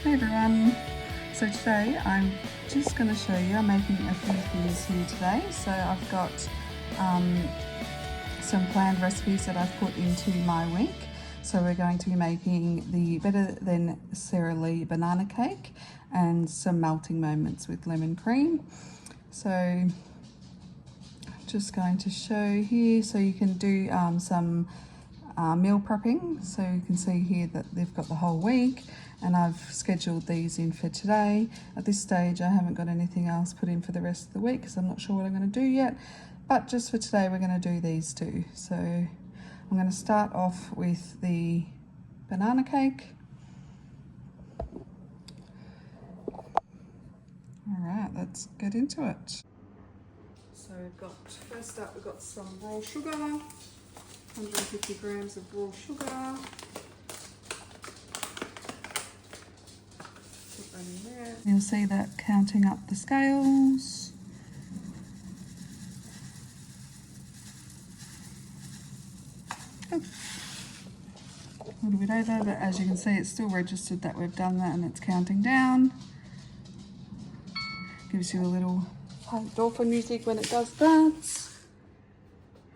Hey everyone, so today I'm just going to show you, I'm making a few things here today. So I've got some planned recipes that I've put into my week. So we're going to be making the Better Than Sara banana cake and some melting moments with lemon cream. So I'm just going to show here so you can do some meal prepping. So you can see here that they've got the whole week, and I've scheduled these in for today. At this stage I haven't got anything else put in for the rest of the week because I'm not sure what I'm going to do yet, but just for today we're going to do these two. So I'm going to start off with the banana cake. Alright, let's get into it. So first up we've got some raw sugar, 150 grams of raw sugar. Put that in there. You'll see that counting up the scales. Oh, a little bit over, but as you can see it's still registered that we've done that and it's counting down. Gives you a little dolphin music when it does that.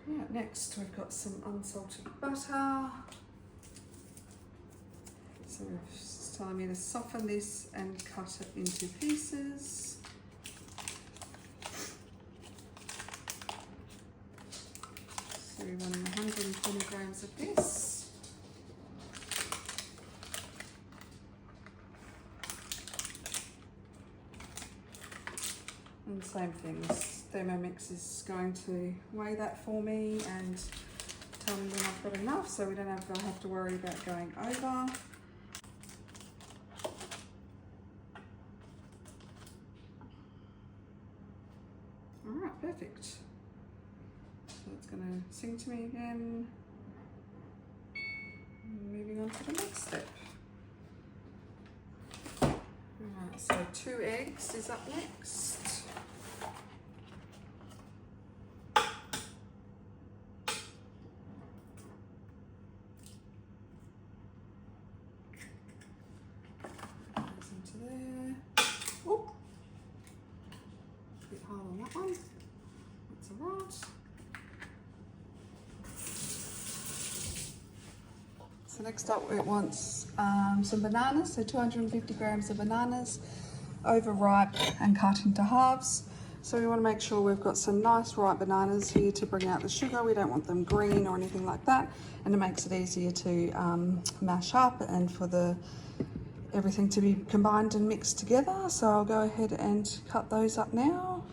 Right, next we've got some unsalted butter. So it's telling me to soften this and cut it into pieces. So we're wanting 120 grams of this. And same thing, this Thermomix is going to weigh that for me and tell me when I've got enough, so we don't have to worry about going over. Alright, perfect. So it's going to sing to me again. Moving on to the next step. Alright, so 2 eggs is up next. On that one, that's alright. So next up it wants some bananas, so 250 grams of bananas, overripe and cut into halves. So we want to make sure we've got some nice ripe bananas here to bring out the sugar. We don't want them green or anything like that, and it makes it easier to mash up and for everything to be combined and mixed together. So I'll go ahead and cut those up now.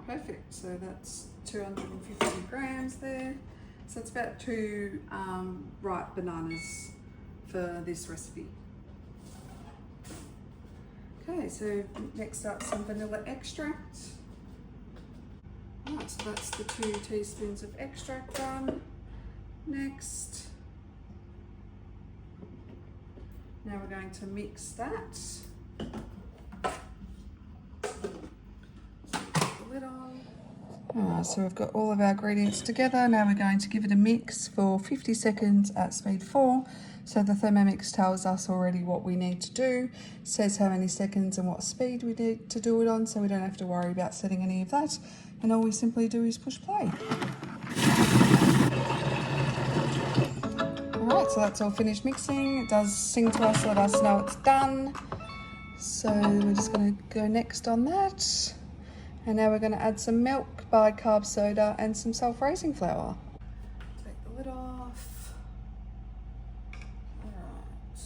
Perfect, so that's 250 grams there. So it's about 2 ripe bananas for this recipe. Okay, so next up some vanilla extract. Alright, so that's the 2 teaspoons of extract done. Next, now we're going to mix that. Alright, so we've got all of our ingredients together. Now we're going to give it a mix for 50 seconds at speed 4. So the Thermomix tells us already what we need to do, says how many seconds and what speed we need to do it on, so we don't have to worry about setting any of that. And all we simply do is push play. Alright, so that's all finished mixing. It does sing to us, let us know it's done. So we're just going to go next on that. And now we're going to add some milk, bicarb soda and some self-raising flour. Take the lid off. Alright.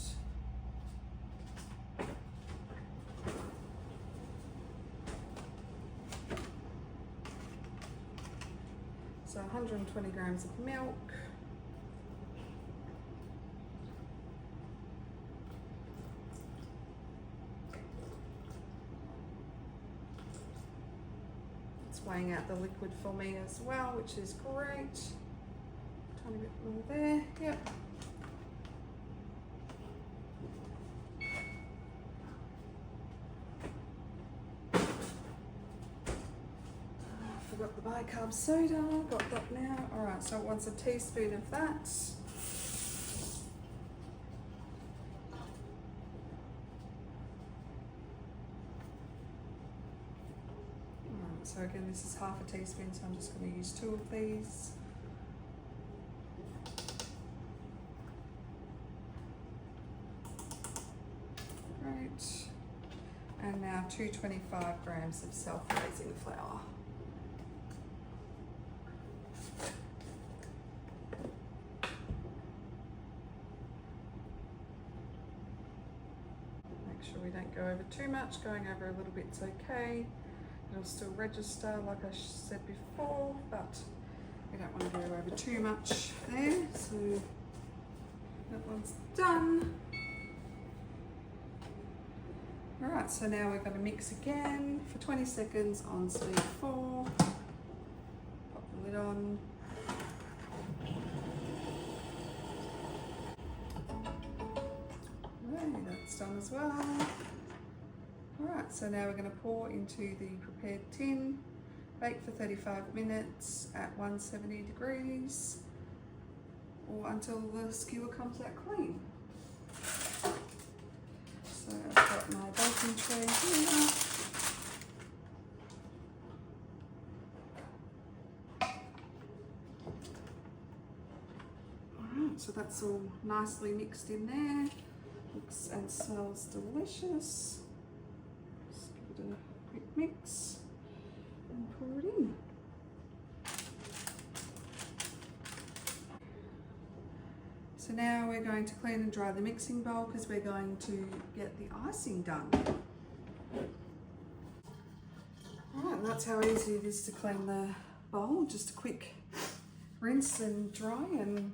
So 120 grams of milk. Weighing out the liquid for me as well, which is great. Tiny bit more there, yep. Forgot the bicarb soda, got that now. Alright, so it wants a teaspoon of that. Alright, so again this is half a teaspoon, so I'm just going to use 2 of these. Great. And now 225 grams of self-raising flour. We don't go over too much. Going over a little bit's okay. It'll still register like I said before, but we don't want to go over too much there. So that one's done. Alright, so now we're going to mix again for 20 seconds on speed 4. Pop the lid on. That's done as well. Alright, so now we're going to pour into the prepared tin, bake for 35 minutes at 170 degrees or until the skewer comes out clean. So I've got my baking tray here. Alright, so that's all nicely mixed in there. Looks and smells delicious. Just give it a quick mix and pour it in. So now we're going to clean and dry the mixing bowl because we're going to get the icing done. Alright, and that's how easy it is to clean the bowl. Just a quick rinse and dry and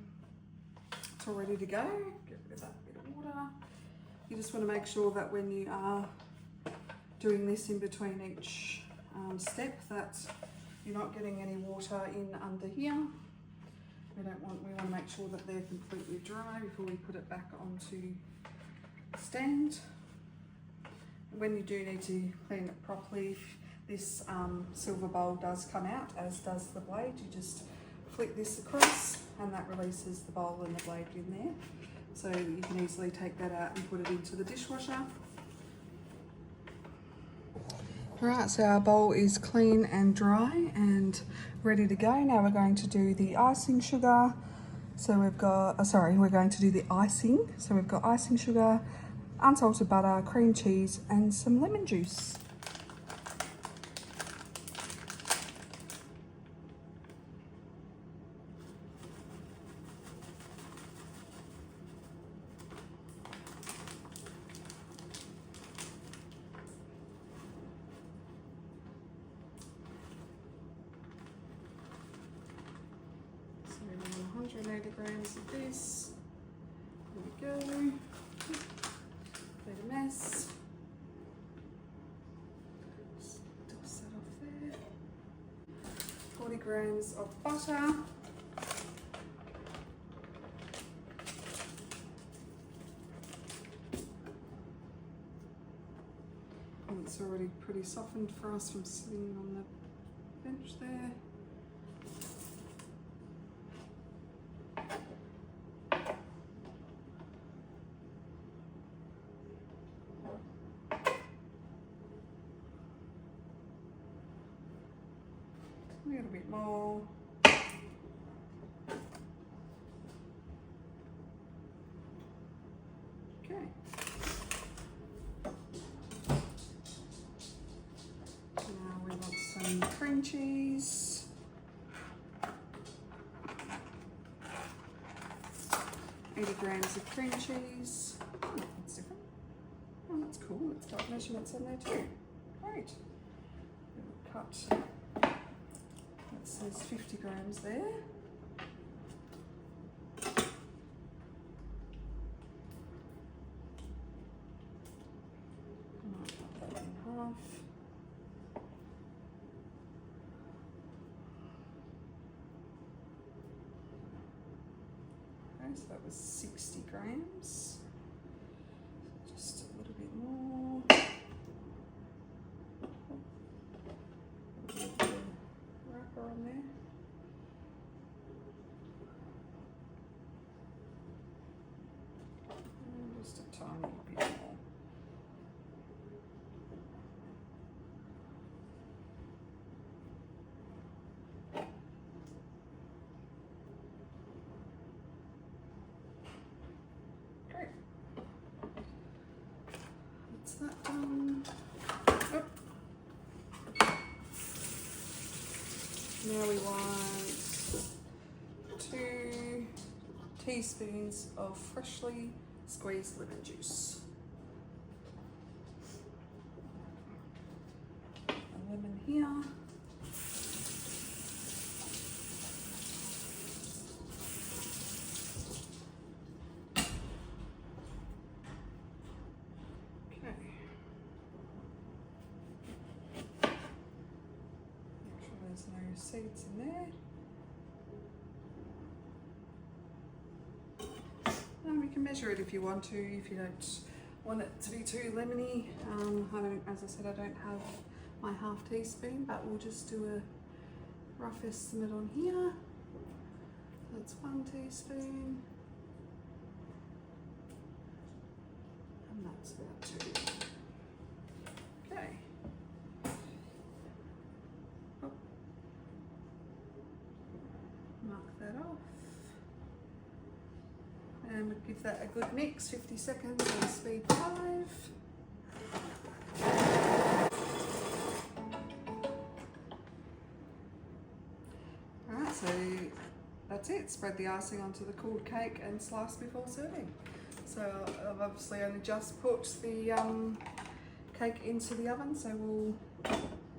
it's all ready to go. Get rid of that bit of water. You just want to make sure that when you are doing this in between each step that you're not getting any water in under here. We want to make sure that they're completely dry before we put it back onto the stand. When you do need to clean it properly, this silver bowl does come out, as does the blade. You just flick this across and that releases the bowl and the blade in there. So you can easily take that out and put it into the dishwasher. Alright, so our bowl is clean and dry and ready to go. Now we're going to do the icing sugar. So we've got, we're going to do the icing. So we've got icing sugar, unsalted butter, cream cheese and some lemon juice. So we want 180 grams of this. There we go. Bit of mess. Just dust that off there. 40 grams of butter. And it's already pretty softened for us from sitting on the bench there. A little bit more. Okay. Now we want some cream cheese. Grams of cream cheese. Oh, that's different. Oh, that's cool. It's got measurements in there too. Great. We'll cut. That says 50 grams there. I'll cut that in half. so that was 60 grams. Just a little bit more. Put the wrapper on there. And just a tiny bit more. That done. Oh. Now we want 2 teaspoons of freshly squeezed lemon juice. A lemon here. There's no seeds in there. And we can measure it if you want to, if you don't want it to be too lemony. As I said, I don't have my half teaspoon, but we'll just do a rough estimate on here. That's 1 teaspoon. And that's about 2. Okay. Mark that off. And we'll give that a good mix, 50 seconds on speed 5. Alright, so that's it. Spread the icing onto the cooled cake and slice before serving. So I've obviously only just put the cake into the oven, so we'll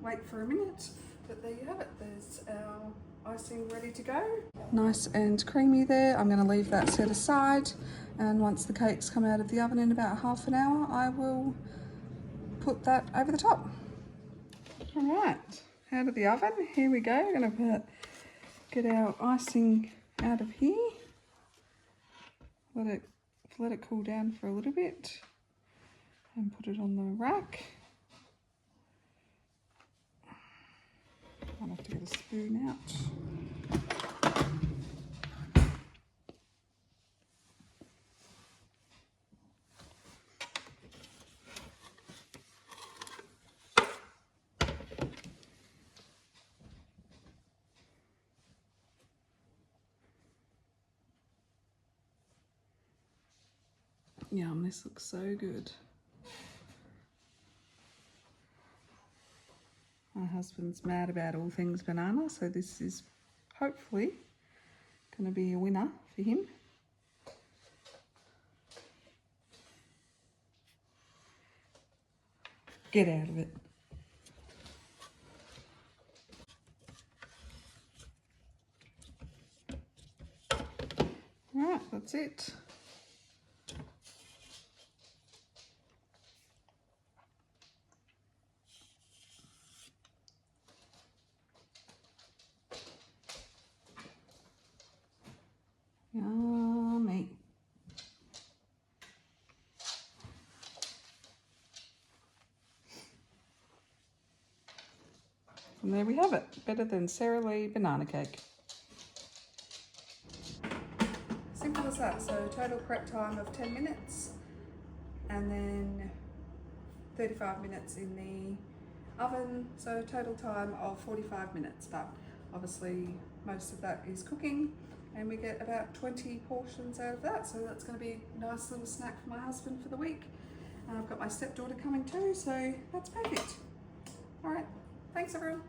wait for a minute. But there you have it. There's our icing ready to go. Nice and creamy there. I'm going to leave that set aside, and once the cakes come out of the oven in about half an hour, I will put that over the top. Alright, out of the oven, here we go. We're going to get our icing out of here. Let it cool down for a little bit and put it on the rack. I'll have to get a spoon out. Yum, this looks so good. My husband's mad about all things banana, so this is hopefully going to be a winner for him. Get out of it. Right, that's it. Yummy. And there we have it. Better than Sara Lee banana cake. Simple as that. So total prep time of 10 minutes and then 35 minutes in the oven. So total time of 45 minutes, but obviously most of that is cooking. And we get about 20 portions out of that, so that's going to be a nice little snack for my husband for the week. And I've got my stepdaughter coming too, so that's perfect. All right, thanks everyone.